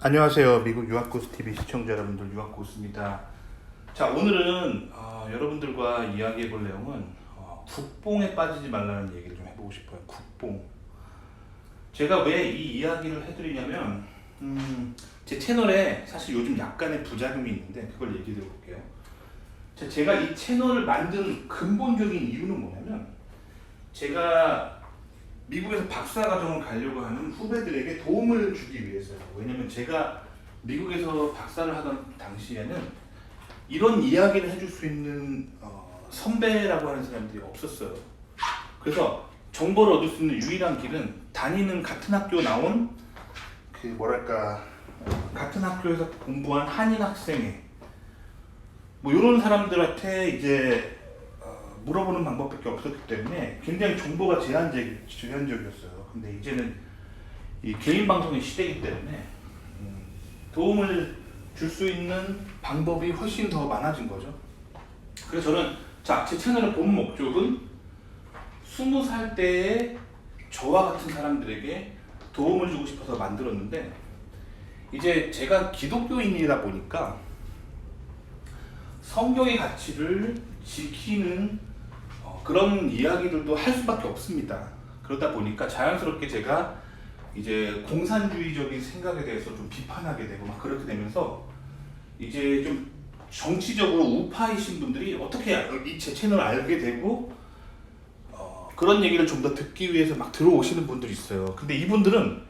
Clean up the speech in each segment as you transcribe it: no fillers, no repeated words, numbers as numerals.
안녕하세요. 미국 유학고수TV 시청자 여러분들, 유학고수입니다. 자, 오늘은 여러분들과 이야기해 볼 내용은 국뽕에 빠지지 말라는 얘기를 좀 해보고 싶어요. 국뽕. 제가 왜 이 이야기를 해드리냐면 제 채널에 사실 요즘 약간의 부작용이 있는데 그걸 얘기해 드려볼게요. 제가 이 채널을 만든 근본적인 이유는 뭐냐면, 제가 미국에서 박사과정을 가려고 하는 후배들에게 도움을 주기 위해서요. 왜냐면 제가 미국에서 박사를 하던 당시에는 이런 이야기를 해줄 수 있는 선배라고 하는 사람들이 없었어요. 그래서 정보를 얻을 수 있는 유일한 길은 다니는 같은 학교 나온 같은 학교에서 공부한 한인 학생회 뭐 이런 사람들한테 이제 물어보는 방법밖에 없었기 때문에 굉장히 정보가 제한적이었어요. 근데 이제는 이 개인 방송의 시대이기 때문에 도움을 줄 수 있는 방법이 훨씬 더 많아진 거죠. 그래서 저는 제 채널의 본 목적은 20살 때의 저와 같은 사람들에게 도움을 주고 싶어서 만들었는데, 이제 제가 기독교인이다 보니까 성경의 가치를 지키는 그런 이야기들도 할 수밖에 없습니다. 그러다 보니까 자연스럽게 제가 이제 공산주의적인 생각에 대해서 좀 비판하게 되고 막 그렇게 되면서, 이제 좀 정치적으로 우파이신 분들이 어떻게 제 채널을 알게 되고 그런 얘기를 좀 더 듣기 위해서 막 들어오시는 분들이 있어요. 근데 이분들은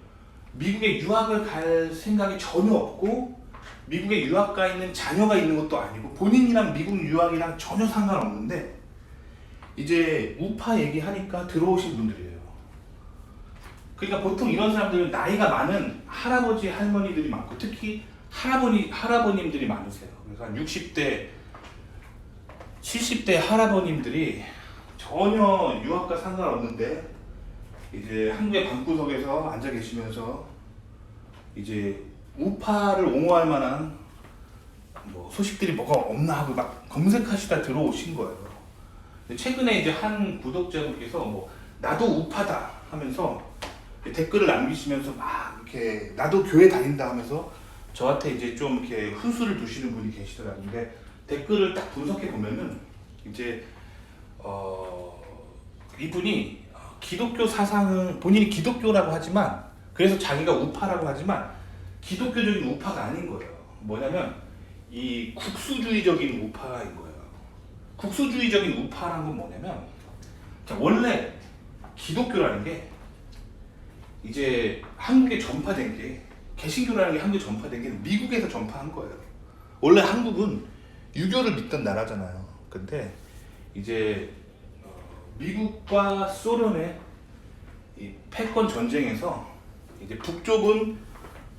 미국에 유학을 갈 생각이 전혀 없고 미국에 유학 가 있는 자녀가 있는 것도 아니고 본인이랑 미국 유학이랑 전혀 상관없는데 이제 우파 얘기하니까 들어오신 분들이에요. 그러니까 보통 이런 사람들은 나이가 많은 할아버지 할머니들이 많고 특히 할아버님들이 많으세요. 그래서 한 60대 70대 할아버님들이 전혀 유학과 상관없는데 이제 한국의 방구석에서 앉아 계시면서 이제 우파를 옹호할 만한 뭐 소식들이 뭐가 없나 하고 막 검색하시다 들어오신 거예요. 최근에 이제 한 구독자분께서 뭐 나도 우파다 하면서 댓글을 남기시면서 막 이렇게 나도 교회 다닌다 하면서 저한테 이제 좀 이렇게 훈수를 두시는 분이 계시더라고요. 근데 댓글을 딱 분석해 보면은 이제 이분이 기독교 사상은 본인이 기독교라고 하지만, 그래서 자기가 우파라고 하지만 기독교적인 우파가 아닌 거예요. 뭐냐면 이 국수주의적인 우파인 거예요. 국수주의적인 우파라는 건 뭐냐면, 원래 기독교라는 게 이제 한국에 전파된 게, 개신교라는 게 한국에 전파된 게 미국에서 전파한 거예요. 원래 한국은 유교를 믿던 나라잖아요. 근데 이제 미국과 소련의 이 패권 전쟁에서 이제 북쪽은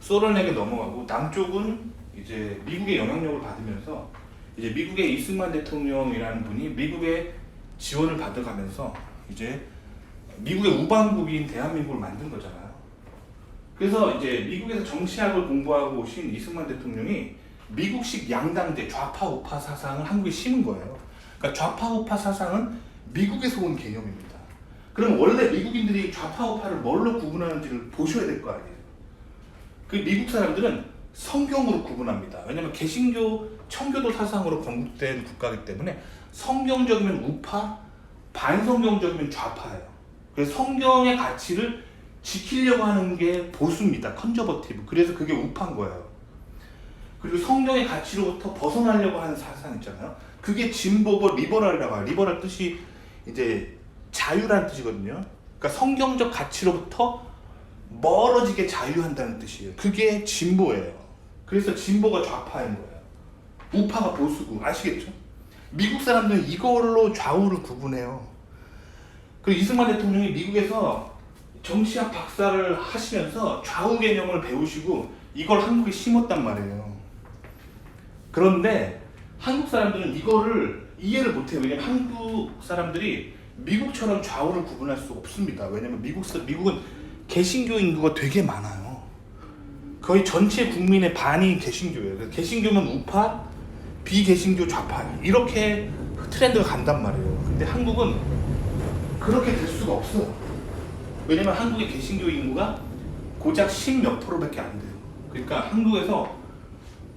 소련에게 넘어가고 남쪽은 이제 미국의 영향력을 받으면서 이제 미국의 이승만 대통령이라는 분이 미국의 지원을 받아가면서 이제 미국의 우방국인 대한민국을 만든 거잖아요. 그래서 이제 미국에서 정치학을 공부하고 오신 이승만 대통령이 미국식 양당제 좌파 우파 사상을 한국에 심은 거예요. 그러니까 좌파 우파 사상은 미국에서 온 개념입니다. 그럼 원래 미국인들이 좌파 우파를 뭘로 구분하는지를 보셔야 될 거 아니에요. 그 미국 사람들은 성경으로 구분합니다. 왜냐면 개신교, 청교도 사상으로 건국된 국가이기 때문에 성경적이면 우파, 반성경적이면 좌파예요. 그래서 성경의 가치를 지키려고 하는 게 보수입니다. 컨저버티브. 그래서 그게 우파인 거예요. 그리고 성경의 가치로부터 벗어나려고 하는 사상 있잖아요. 그게 진보고 리버럴이라고 해요. 리버럴 뜻이 이제 자유라는 뜻이거든요. 그러니까 성경적 가치로부터 멀어지게 자유한다는 뜻이에요. 그게 진보예요. 그래서 진보가 좌파인 거예요. 우파가 보수고. 아시겠죠? 미국 사람들은 이걸로 좌우를 구분해요. 그리고 이승만 대통령이 미국에서 정치학 박사를 하시면서 좌우 개념을 배우시고 이걸 한국에 심었단 말이에요. 그런데 한국 사람들은 이거를 이해를 못해요. 왜냐면 한국 사람들이 미국처럼 좌우를 구분할 수 없습니다. 왜냐면 미국은 개신교 인구가 되게 많아요. 거의 전체 국민의 반이 개신교예요. 그래서 개신교면 우파, 비개신교 좌파 이렇게 트렌드가 간단 말이에요. 근데 한국은 그렇게 될 수가 없어요. 왜냐면 한국의 개신교 인구가 고작 10몇 %밖에 안 돼요. 그러니까 한국에서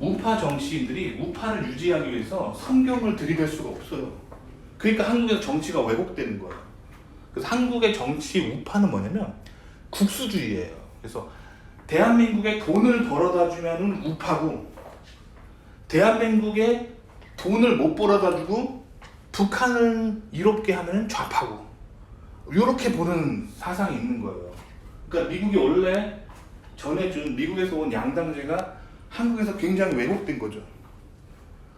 우파 정치인들이 우파를 유지하기 위해서 성경을 들이댈 수가 없어요. 그러니까 한국에서 정치가 왜곡되는 거예요. 그래서 한국의 정치 우파는 뭐냐면 국수주의예요. 그래서 대한민국에 돈을 벌어다 주면은 우파고, 대한민국에 돈을 못 벌어다 주고 북한을 이롭게 하면 좌파고, 이렇게 보는 사상이 있는 거예요. 그러니까 미국이 원래 전해준 미국에서 온 양당제가 한국에서 굉장히 왜곡된 거죠.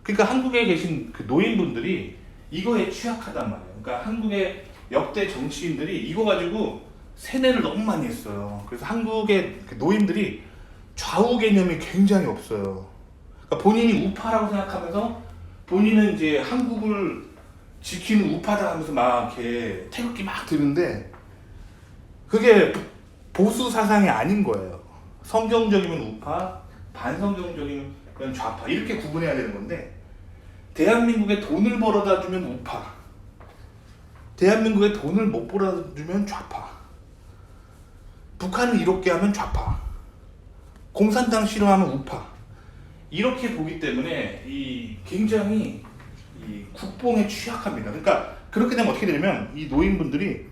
그러니까 한국에 계신 그 노인분들이 이거에 취약하단 말이에요. 그러니까 한국의 역대 정치인들이 이거 가지고 세뇌를 너무 많이 했어요. 그래서 한국의 그 노인들이 좌우 개념이 굉장히 없어요. 그러니까 본인이 우파라고 생각하면서 본인은 이제 한국을 지키는 우파다 하면서 막 이렇게 태극기 막 드는데, 그게 보수 사상이 아닌 거예요. 성경적이면 우파, 반성경적이면 좌파, 이렇게 구분해야 되는 건데, 대한민국에 돈을 벌어다 주면 우파, 대한민국에 돈을 못 벌어다 주면 좌파, 북한을 이롭게 하면 좌파, 공산당 싫어하면 우파, 이렇게 보기 때문에 굉장히 국뽕에 취약합니다. 그러니까 그렇게 되면 어떻게 되냐면 이 노인분들이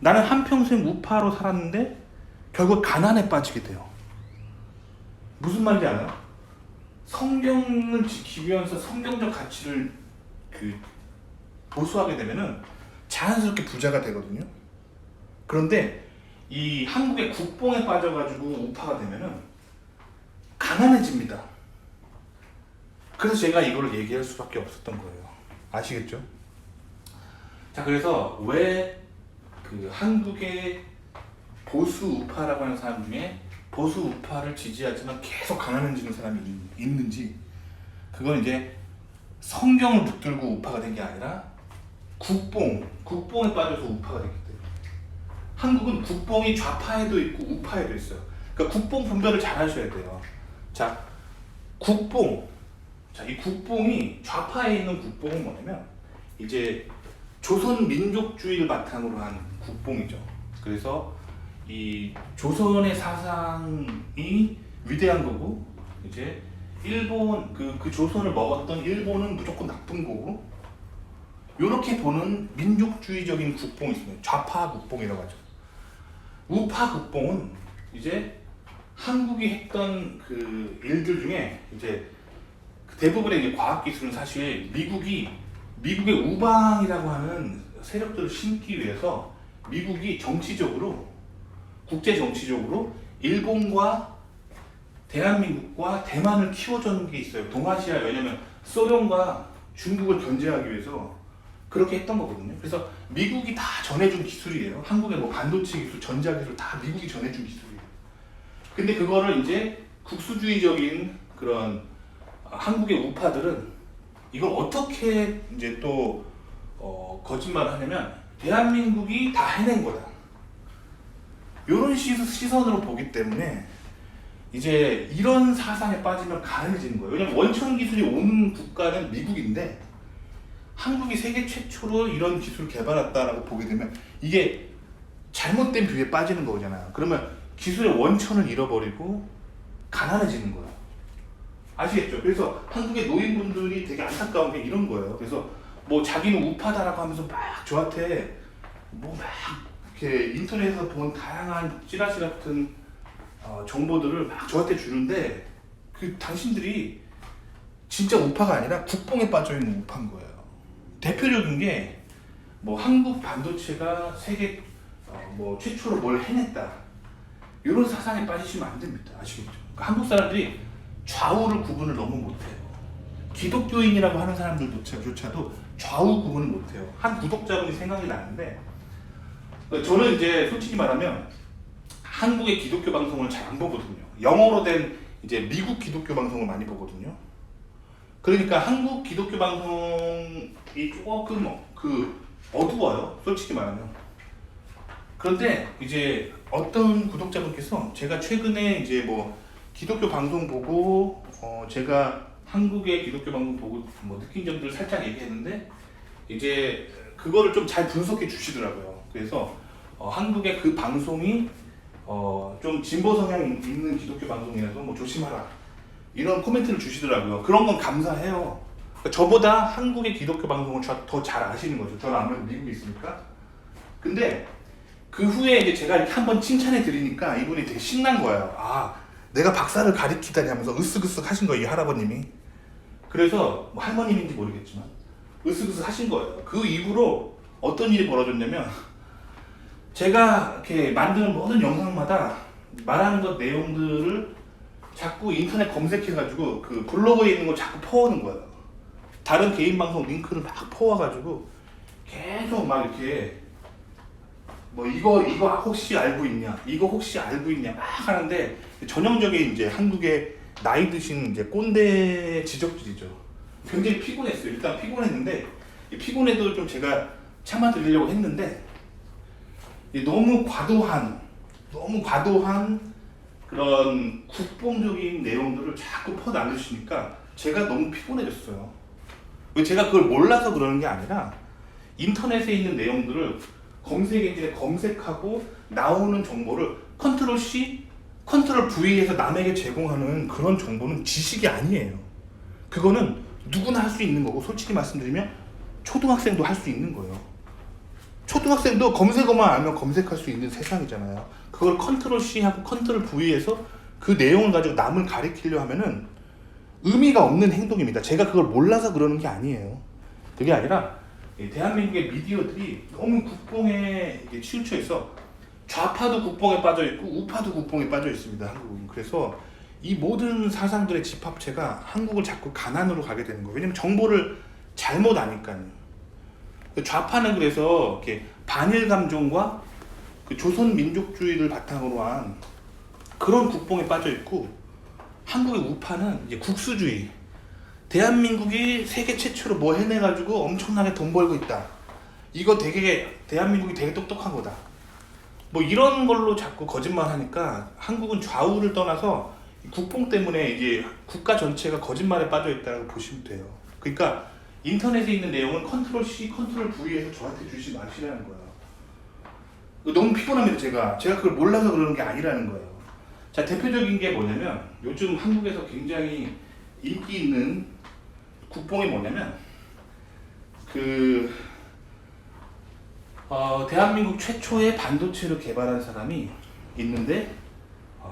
나는 한평생 우파로 살았는데 결국 가난에 빠지게 돼요. 무슨 말인지 알아요? 성경을 지키기 위해서 성경적 가치를 보수하게 되면은 자연스럽게 부자가 되거든요. 그런데 이 한국의 국뽕에 빠져가지고 우파가 되면은 가난해집니다. 그래서 제가 이거를 얘기할 수밖에 없었던 거예요. 아시겠죠? 자, 그래서 왜 그 한국의 보수 우파라고 하는 사람 중에 보수 우파를 지지하지만 계속 가난해지는 사람이 있는지, 그건 이제 성경을 붙들고 우파가 된 게 아니라 국뽕에 빠져서 우파가 됐기 때문에. 한국은 국뽕이 좌파에도 있고 우파에도 있어요. 그러니까 국뽕 분별을 잘 하셔야 돼요. 자, 이 국뽕이 좌파에 있는 국뽕은 뭐냐면 이제 조선 민족주의를 바탕으로 한 국뽕이죠. 그래서 이 조선의 사상이 위대한 거고, 이제 일본 그 조선을 먹었던 일본은 무조건 나쁜 거고, 요렇게 보는 민족주의적인 국뽕이 있습니다. 좌파 국뽕이라고 하죠. 우파 국뽕은 이제 한국이 했던 그 일들 중에 이제 대부분의 이제 과학기술은 사실 미국의 우방이라고 하는 세력들을 심기 위해서 미국이 국제 정치적으로 일본과 대한민국과 대만을 키워주는 게 있어요. 동아시아, 왜냐면 소련과 중국을 견제하기 위해서 그렇게 했던 거거든요. 그래서 미국이 다 전해준 기술이에요. 한국의 뭐 반도체 기술, 전자 기술 다 미국이 전해준 기술이에요. 근데 그거를 이제 국수주의적인 그런 한국의 우파들은 이걸 어떻게 이제 또 거짓말을 하냐면 대한민국이 다 해낸 거다, 이런 시선으로 보기 때문에 이제 이런 사상에 빠지면 가난해지는 거예요. 왜냐면 원천 기술이 오는 국가는 미국인데 한국이 세계 최초로 이런 기술을 개발했다라고 보게 되면 이게 잘못된 뷰에 빠지는 거잖아요. 그러면 기술의 원천을 잃어버리고 가난해지는 거예요. 아시겠죠? 그래서 한국의 노인분들이 되게 안타까운 게 이런 거예요. 그래서 뭐 자기는 우파다라고 하면서 막 저한테 뭐 막 이렇게 인터넷에서 본 다양한 찌라시 같은 정보들을 막 저한테 주는데, 그 당신들이 진짜 우파가 아니라 국뽕에 빠져있는 우파인 거예요. 대표적인 게 뭐 한국 반도체가 세계 뭐 최초로 뭘 해냈다, 이런 사상에 빠지시면 안 됩니다. 아시겠죠? 그러니까 한국 사람들이 좌우를 구분을 너무 못해요. 기독교인이라고 하는 사람들조차도 좌우 구분을 못해요. 한 구독자분이 생각이 나는데, 저는 이제 솔직히 말하면 한국의 기독교 방송을 잘 안 보거든요. 영어로 된 이제 미국 기독교 방송을 많이 보거든요. 그러니까 한국 기독교 방송이 조금 어두워요, 솔직히 말하면. 그런데 이제 어떤 구독자분께서 제가 최근에 이제 뭐 기독교 방송 보고 제가 한국의 기독교 방송 보고 뭐 느낀 점들을 살짝 얘기했는데, 이제 그거를 좀 잘 분석해 주시더라고요. 그래서 한국의 그 방송이 좀 진보 성향 있는 기독교 방송이라서 뭐 조심하라 이런 코멘트를 주시더라고요. 그런 건 감사해요. 그러니까 저보다 한국의 기독교 방송을 더 잘 아시는 거죠. 저는 아무래도 미국에 있으니까. 근데 그 후에 이제 제가 이렇게 한번 칭찬해 드리니까 이분이 되게 신난 거예요. 아, 내가 박사를 가리키다니 하면서 으쓱으쓱 하신 거예요, 이 할아버님이. 그래서 뭐 할머님인지 모르겠지만 으쓱으쓱 하신 거예요. 그 이후로 어떤 일이 벌어졌냐면 제가 이렇게 만드는 모든 영상마다 말하는 것 내용들을 자꾸 인터넷 검색해가지고 그 블로그에 있는 걸 자꾸 퍼오는 거예요. 다른 개인 방송 링크를 막 퍼와가지고 계속 막 이렇게 뭐 이거 혹시 알고 있냐, 이거 혹시 알고 있냐 막 하는데 전형적인 이제 한국의 나이 드신 이제 꼰대 지적질이죠. 굉장히 피곤했어요. 일단 피곤했는데 피곤해도 좀 제가 참아드리려고 했는데 너무 과도한 그런 국뽕적인 내용들을 자꾸 퍼나르시니까 제가 너무 피곤해졌어요. 제가 그걸 몰라서 그러는 게 아니라 인터넷에 있는 내용들을 검색 엔진에 검색하고 나오는 정보를 컨트롤 C, 컨트롤 V에서 남에게 제공하는 그런 정보는 지식이 아니에요. 그거는 누구나 할 수 있는 거고, 솔직히 말씀드리면 초등학생도 할 수 있는 거예요. 초등학생도 검색어만 알면 검색할 수 있는 세상이잖아요. 그걸 컨트롤 C하고 컨트롤 V에서 그 내용을 가지고 남을 가리키려 하면은 의미가 없는 행동입니다. 제가 그걸 몰라서 그러는 게 아니에요. 그게 아니라 대한민국의 미디어들이 너무 국뽕에 치우쳐 있어 좌파도 국뽕에 빠져 있고 우파도 국뽕에 빠져 있습니다. 한국은. 그래서 이 모든 사상들의 집합체가 한국을 자꾸 가난으로 가게 되는 거예요. 왜냐면 정보를 잘못 아니까요. 좌파는 그래서 이렇게 반일 감정과 그 조선 민족주의를 바탕으로 한 그런 국뽕에 빠져 있고, 한국의 우파는 이제 국수주의. 대한민국이 세계 최초로 뭐 해내가지고 엄청나게 돈 벌고 있다. 이거 되게 대한민국이 되게 똑똑한 거다. 뭐 이런 걸로 자꾸 거짓말하니까 한국은 좌우를 떠나서 국뽕 때문에 이제 국가 전체가 거짓말에 빠져 있다고 보시면 돼요. 그러니까 인터넷에 있는 내용은 컨트롤 C, 컨트롤 V에서 저한테 주지 마시라는 거예요. 너무 피곤합니다. 제가 그걸 몰라서 그러는 게 아니라는 거예요. 자, 대표적인 게 뭐냐면 요즘 한국에서 굉장히 인기 있는 국뽕이 뭐냐면 대한민국 최초의 반도체를 개발한 사람이 있는데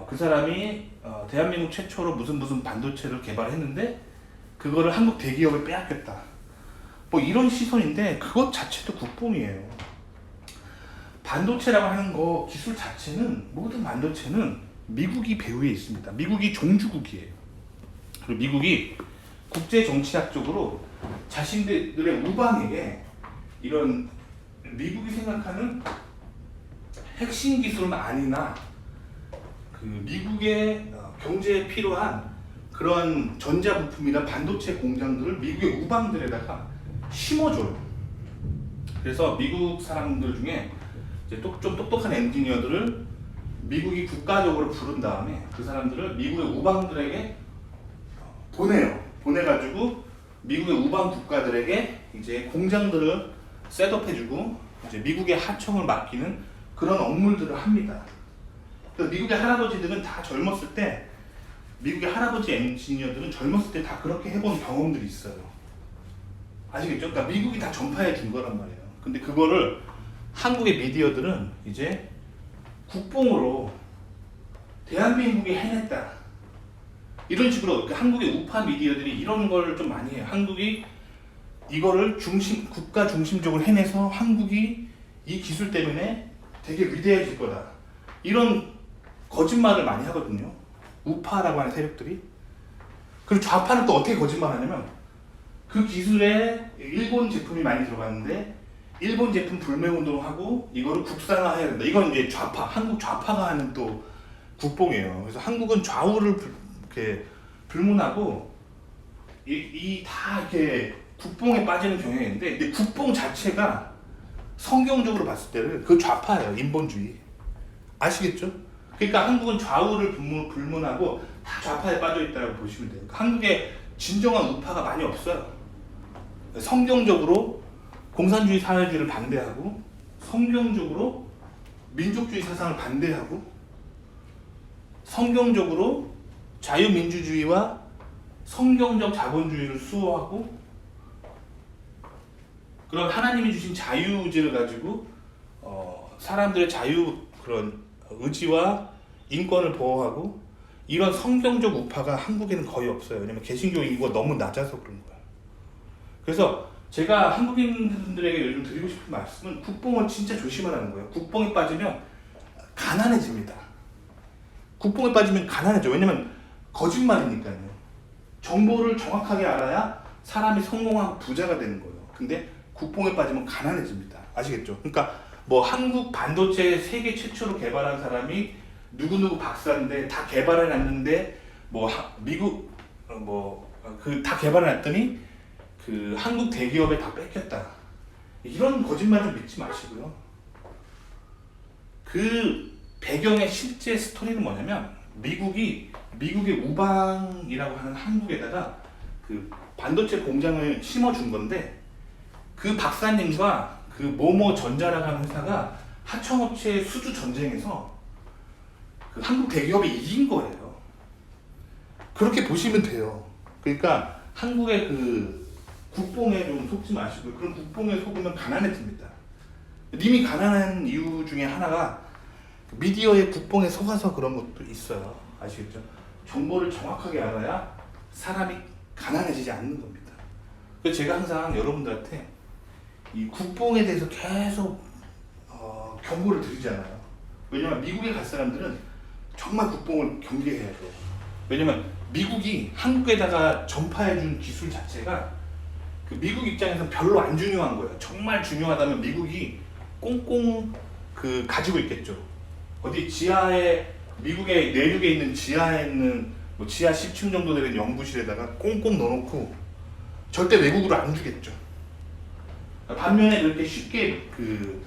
그 사람이 대한민국 최초로 무슨 반도체를 개발했는데 그거를 한국 대기업에 빼앗겼다. 뭐 이런 시선인데 그것 자체도 국뽕이에요. 반도체라고 하는 거 기술 자체는 모든 반도체는 미국이 배후에 있습니다. 미국이 종주국이에요. 그리고 미국이 국제 정치학적으로 자신들의 우방에게 이런 미국이 생각하는 핵심 기술은 아니나 그 미국의 경제에 필요한 그런 전자 부품이나 반도체 공장들을 미국의 우방들에다가 심어줘요. 그래서 미국 사람들 중에 이제 좀 똑똑한 엔지니어들을 미국이 국가적으로 부른 다음에 그 사람들을 미국의 우방들에게 보내가지고 미국의 우방 국가들에게 이제 공장들을 셋업해주고 이제 미국의 하청을 맡기는 그런 업무들을 합니다. 그래서 미국의 할아버지들은 다 젊었을 때, 미국의 할아버지 엔지니어들은 젊었을 때 다 그렇게 해본 경험들이 있어요. 아시겠죠? 그러니까 미국이 다 전파해 준 거란 말이에요. 근데 그거를 한국의 미디어들은 이제 국뽕으로 대한민국이 해냈다. 이런 식으로 그러니까 한국의 우파 미디어들이 이런 걸 좀 많이 해요. 한국이 이거를 국가 중심적으로 해내서 한국이 이 기술 때문에 되게 위대해질 거다. 이런 거짓말을 많이 하거든요. 우파라고 하는 세력들이. 그리고 좌파는 또 어떻게 거짓말하냐면 그 기술에 일본 제품이 많이 들어갔는데 일본 제품 불매운동하고 이거를 국산화해야 된다. 이건 이제 좌파, 한국 좌파가 하는 또 국뽕이에요. 그래서 한국은 좌우를 이렇게 불문하고 다 이렇게 국뽕에 빠지는 경향이 있는데, 근데 국뽕 자체가 성경적으로 봤을 때는 그 좌파예요. 인본주의. 아시겠죠? 그러니까 한국은 좌우를 불문하고 다 좌파에 빠져 있다고 보시면 돼요. 그러니까 한국에 진정한 우파가 많이 없어요. 성경적으로 공산주의 사회주의를 반대하고 성경적으로 민족주의 사상을 반대하고 성경적으로 자유민주주의와 성경적 자본주의를 수호하고 그런 하나님이 주신 자유의지를 가지고 사람들의 자유 그런 의지와 인권을 보호하고 이런 성경적 우파가 한국에는 거의 없어요. 왜냐면 개신교 인구가 너무 낮아서 그런 거예요. 그래서 제가 한국인들에게 요즘 드리고 싶은 말씀은 국뽕을 진짜 조심하라는 거예요. 국뽕에 빠지면 가난해집니다. 국뽕에 빠지면 가난해져. 왜냐면 거짓말이니까요. 정보를 정확하게 알아야 사람이 성공하고 부자가 되는 거예요. 근데 국뽕에 빠지면 가난해집니다. 아시겠죠? 그러니까 뭐 한국 반도체 세계 최초로 개발한 사람이 누구누구 박사인데 다 개발해 놨는데 뭐 미국 다 개발해 놨더니 그 한국 대기업에 다 뺏겼다. 이런 거짓말 좀 믿지 마시고요. 그 배경의 실제 스토리는 뭐냐면 미국의 우방이라고 하는 한국에다가 그 반도체 공장을 심어준 건데 그 박사님과 그 모모 전자라고 하는 회사가 하청업체 수주 전쟁에서 그 한국 대기업이 이긴 거예요. 그렇게 보시면 돼요. 그러니까 한국의 그 국뽕에 좀 속지 마시고 그런 국뽕에 속으면 가난해집니다. 님이 가난한 이유 중에 하나가 미디어의 국뽕에 속아서 그런 것도 있어요. 아시겠죠? 정보를 정확하게 알아야 사람이 가난해지지 않는 겁니다. 그래서 제가 항상 여러분들한테 이 국뽕에 대해서 계속 경고를 드리잖아요. 왜냐면 미국에 갈 사람들은 정말 국뽕을 경계해야 돼요. 왜냐면 미국이 한국에다가 전파해준 기술 자체가 그 미국 입장에서 별로 안 중요한 거예요. 정말 중요하다면 미국이 꽁꽁 그 가지고 있겠죠. 어디 지하에 미국의 내륙에 있는 지하에 있는 뭐 지하 10층 정도 되는 연구실에다가 꽁꽁 넣어놓고 절대 외국으로 안 주겠죠. 반면에 그렇게 쉽게 그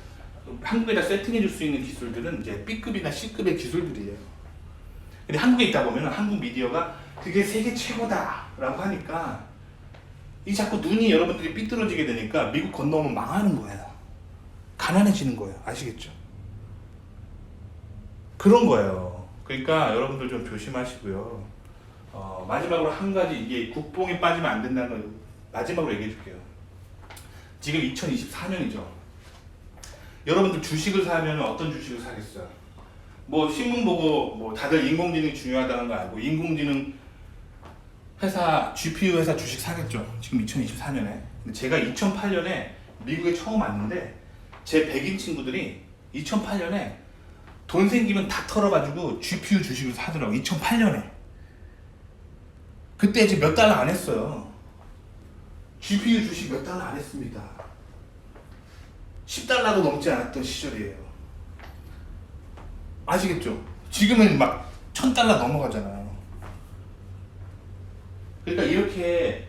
한국에다 세팅해 줄 수 있는 기술들은 이제 B급이나 C급의 기술들이에요. 근데 한국에 있다 보면 한국 미디어가 그게 세계 최고다라고 하니까 이 자꾸 눈이 여러분들이 삐뚤어지게 되니까 미국 건너오면 망하는 거예요. 가난해지는 거예요. 아시겠죠? 그런 거예요. 그러니까 여러분들 좀 조심하시고요. 마지막으로 한 가지 이게 국뽕에 빠지면 안 된다는 걸 마지막으로 얘기해 줄게요. 지금 2024년이죠. 여러분들 주식을 사면 어떤 주식을 사겠어요? 뭐 신문 보고 뭐 다들 인공지능이 중요하다는 거 알고 인공지능 회사 GPU 회사 주식 사겠죠. 지금 2024년에. 근데 제가 2008년에 미국에 처음 왔는데 제 백인 친구들이 2008년에 돈 생기면 다 털어가지고 GPU 주식을 사더라고. 2008년에. 그때 이제 몇 달러 안 했어요. GPU 주식 몇 달러 안 했습니다. 10달러도 넘지 않았던 시절이에요. 아시겠죠? 지금은 막 1000달러 넘어가잖아요. 그러니까 이렇게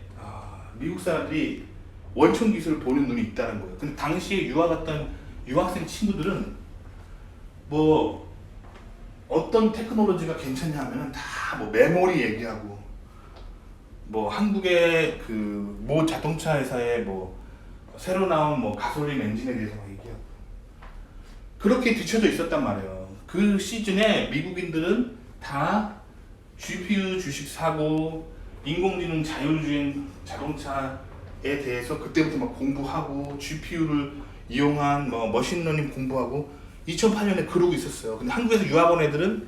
미국 사람들이 원천 기술을 보는 눈이 있다는 거예요. 근데 당시에 유학 갔던 유학생 친구들은 뭐 어떤 테크놀로지가 괜찮냐 하면은 다 뭐 메모리 얘기하고 뭐 한국의 그 모 자동차 회사의 뭐 새로 나온 뭐 가솔린 엔진에 대해서 막 얘기하고 그렇게 뒤쳐져 있었단 말이에요. 그 시즌에 미국인들은 다 GPU 주식 사고 인공지능 자율주행 자동차에 대해서 그때부터 막 공부하고 GPU를 이용한 뭐 머신러닝 공부하고 2008년에 그러고 있었어요. 근데 한국에서 유학 온 애들은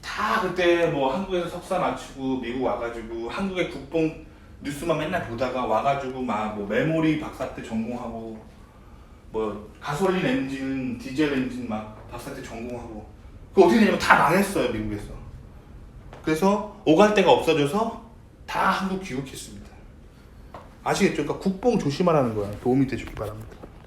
다 그때 뭐 한국에서 석사 마치고 미국 와가지고 한국의 국뽕 뉴스만 맨날 보다가 와가지고 막 뭐 메모리 박사때 전공하고 뭐 가솔린 엔진, 디젤 엔진 막 박사때 전공하고 그 어떻게 되냐면 다 망했어요 미국에서. 그래서 오갈 데가 없어져서 다 한국 귀국했습니다. 아시겠죠? 그러니까 국뽕 조심하라는 거야. 도움이 되시기 바랍니다.